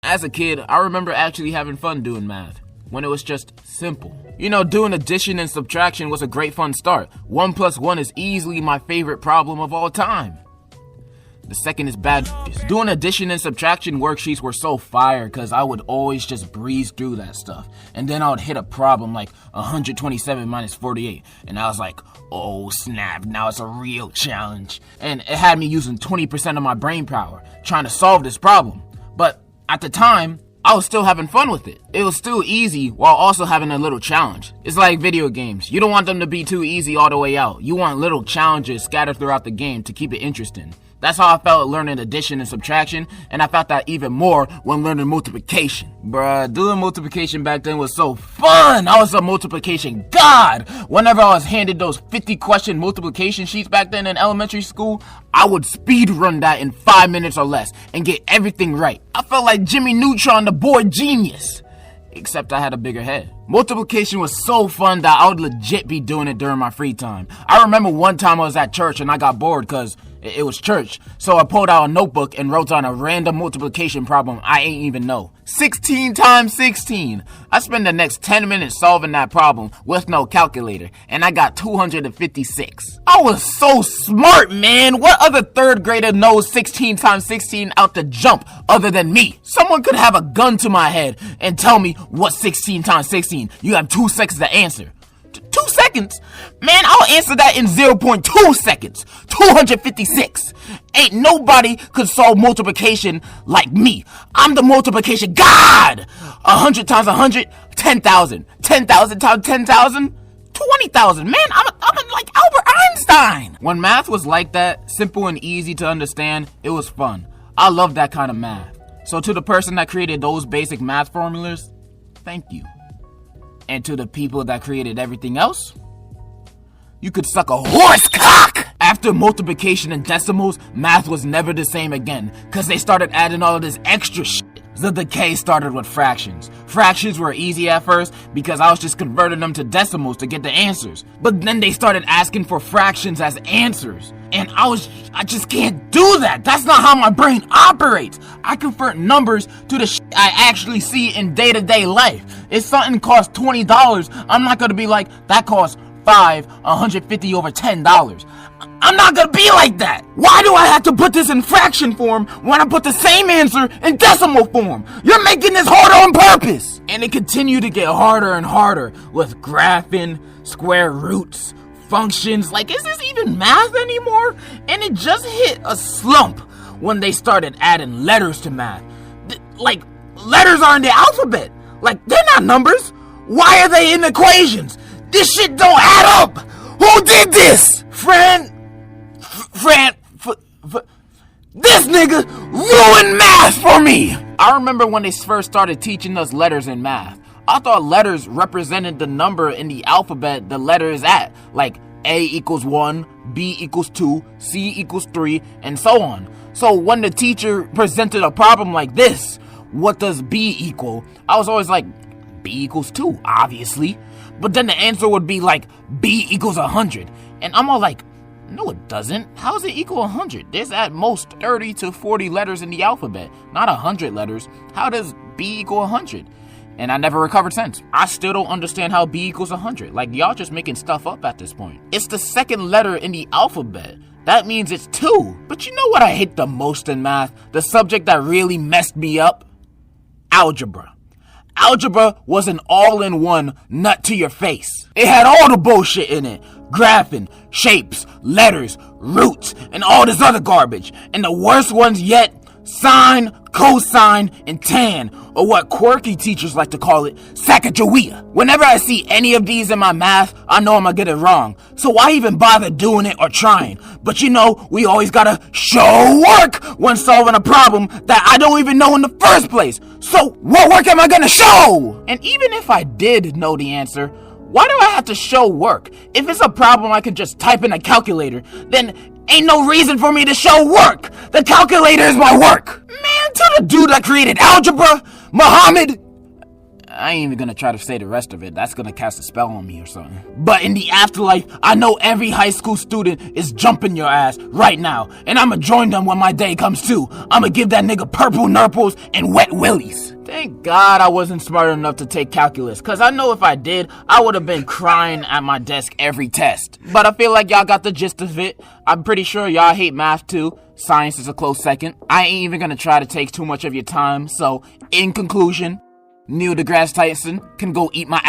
As a kid, I remember actually having fun doing math, when it was just simple. You know, doing addition and subtraction was a great fun start. 1 + 1 is easily my favorite problem of all time. The second is bad. Doing addition and subtraction worksheets were so fire because I would always just breeze through that stuff. And then I would hit a problem like 127 minus 48. And I was like, oh snap, now it's a real challenge. And it had me using 20% of my brain power trying to solve this problem. But at the time, I was still having fun with it. It was still easy while also having a little challenge. It's like video games. You don't want them to be too easy all the way out. You want little challenges scattered throughout the game to keep it interesting. That's how I felt learning addition and subtraction, and I felt that even more when learning multiplication. Bruh, doing multiplication back then was so fun! I was a multiplication god! Whenever I was handed those 50-question multiplication sheets back then in elementary school, I would speed run that in 5 minutes or less and get everything right. I felt like Jimmy Neutron, the boy genius. Except I had a bigger head. Multiplication was so fun that I would legit be doing it during my free time. I remember one time I was at church and I got bored because it was church. So I pulled out a notebook and wrote down a random multiplication problem I ain't even know. 16 times 16. I spent the next 10 minutes solving that problem with no calculator, and I got 256. I was so smart, man. What other third grader knows 16 times 16 out the jump other than me? Someone could have a gun to my head and tell me what's 16 times 16. You have 2 seconds to answer. 2 seconds? Man, I'll answer that in 0.2 seconds. 256. Ain't nobody could solve multiplication like me. I'm the multiplication god. 100 times 100, 10,000. 10,000 times 10,000, 20,000. Man, I'm like Albert Einstein. When math was like that, simple and easy to understand, it was fun. I love that kind of math. So to the person that created those basic math formulas, thank you. And to the people that created everything else, you could suck a horse cock! After multiplication and decimals, math was never the same again, cause they started adding all of this extra shit. The decay started with fractions. Fractions were easy at first because I was just converting them to decimals to get the answers. But then they started asking for fractions as answers. And I just can't do that. That's not how my brain operates. I convert numbers to the shit I actually see in day-to-day life. If something costs $20, I'm not gonna be like, that costs $150 over $10. I'm not gonna be like that. Why do I have to put this in fraction form when I put the same answer in decimal form? You're making this harder on purpose. And it continued to get harder and harder with graphing, square roots, functions. Like, is this even math anymore? And it just hit a slump when they started adding letters to math. Like, letters are in the alphabet. Like, they're not numbers. Why are they in equations? This shit don't add up. Who did this? This nigga ruined math for me. I remember when they first started teaching us letters in math. I thought letters represented the number in the alphabet the letter is at, like A equals 1, B equals 2, C equals 3, and so on. So when the teacher presented a problem like this, what does B equal? I was always like, B equals 2, obviously. But then the answer would be like, B equals 100. And I'm all like, no it doesn't. How does it equal 100? There's at most 30 to 40 letters in the alphabet, not 100 letters. How does B equal 100? And I never recovered since. I still don't understand how B equals 100. Like, y'all just making stuff up at this point. It's the second letter in the alphabet. That means it's 2. But you know what I hate the most in math? The subject that really messed me up? Algebra. Algebra was an all-in-one nut to your face. It had all the bullshit in it. Graphing, shapes, letters, roots, and all this other garbage. And the worst ones yet, sine, cosine, and tan, or what quirky teachers like to call it, Sacagawea. Whenever I see any of these in my math, I know I'm gonna get it wrong. So why even bother doing it or trying? But you know, we always gotta show work when solving a problem that I don't even know in the first place. So what work am I gonna show? And even if I did know the answer, why do I have to show work? If it's a problem I could just type in a calculator, then ain't no reason for me to show work. The calculator is my work. Man, to the dude that created algebra, Muhammad, I ain't even gonna try to say the rest of it. That's gonna cast a spell on me or something. But in the afterlife, I know every high school student is jumping your ass right now. And I'ma join them when my day comes too. I'ma give that nigga purple nurples and wet willies. Thank God I wasn't smart enough to take calculus, cause I know if I did, I would have been crying at my desk every test. But I feel like y'all got the gist of it. I'm pretty sure y'all hate math too. Science is a close second. I ain't even gonna try to take too much of your time, so in conclusion, Neil deGrasse Tyson can go eat my ass.